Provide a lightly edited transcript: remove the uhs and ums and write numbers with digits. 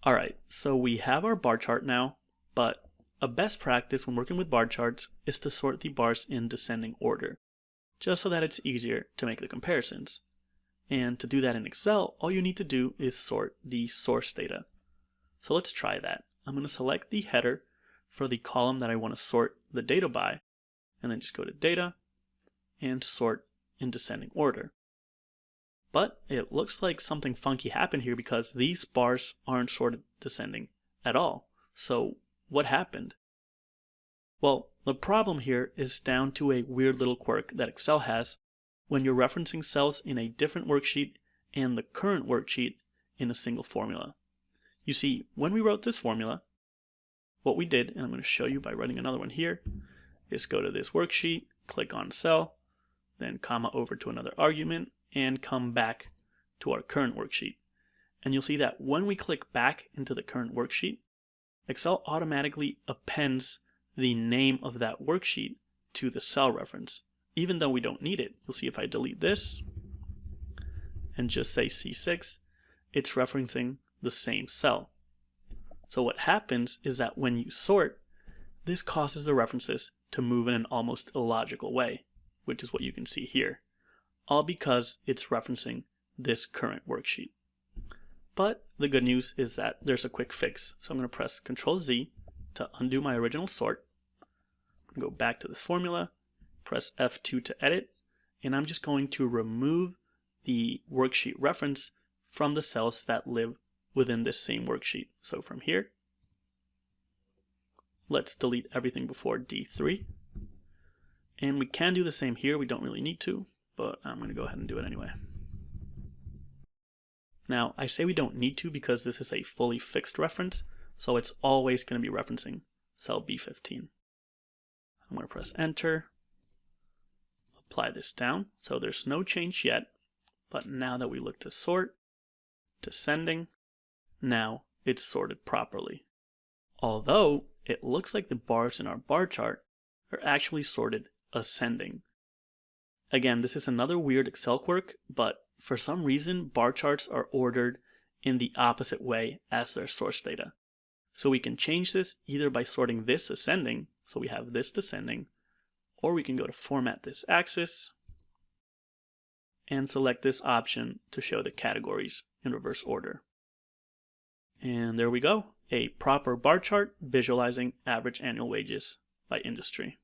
Alright, so we have our bar chart now, but a best practice when working with bar charts is to sort the bars in descending order, just so that it's easier to make the comparisons. And to do that in Excel, all you need to do is sort the source data. So let's try that. I'm going to select the header for the column that I want to sort the data by, and then just go to Data and Sort in Descending Order. But it looks like something funky happened here because these bars aren't sorted descending at all. So what happened? Well, the problem here is down to a weird little quirk that Excel has when you're referencing cells in a different worksheet and the current worksheet in a single formula. You see, when we wrote this formula, what we did, and I'm going to show you by writing another one here, is go to this worksheet, click on cell, then comma over to another argument, and come back to our current worksheet. And you'll see that when we click back into the current worksheet, Excel automatically appends the name of that worksheet to the cell reference, even though we don't need it. You'll see if I delete this and just say C6, it's referencing the same cell. So what happens is that when you sort, this causes the references to move in an almost illogical way, which is what you can see here, all because it's referencing this current worksheet. But the good news is that there's a quick fix. So I'm going to press Ctrl-Z to undo my original sort. I'm going to go back to this formula, press F2 to edit, and I'm just going to remove the worksheet reference from the cells that live within this same worksheet. So from here, let's delete everything before D3. And we can do the same here, we don't really need to, but I'm going to go ahead and do it anyway. Now, I say we don't need to because this is a fully fixed reference, so it's always going to be referencing cell B15. I'm going to press Enter, apply this down, so there's no change yet, but now that we look to sort, descending, now it's sorted properly. Although, it looks like the bars in our bar chart are actually sorted ascending. Again, this is another weird Excel quirk, but for some reason, bar charts are ordered in the opposite way as their source data. So we can change this either by sorting this ascending, so we have this descending, or we can go to Format this axis and select this option to show the categories in reverse order. And there we go, a proper bar chart visualizing average annual wages by industry.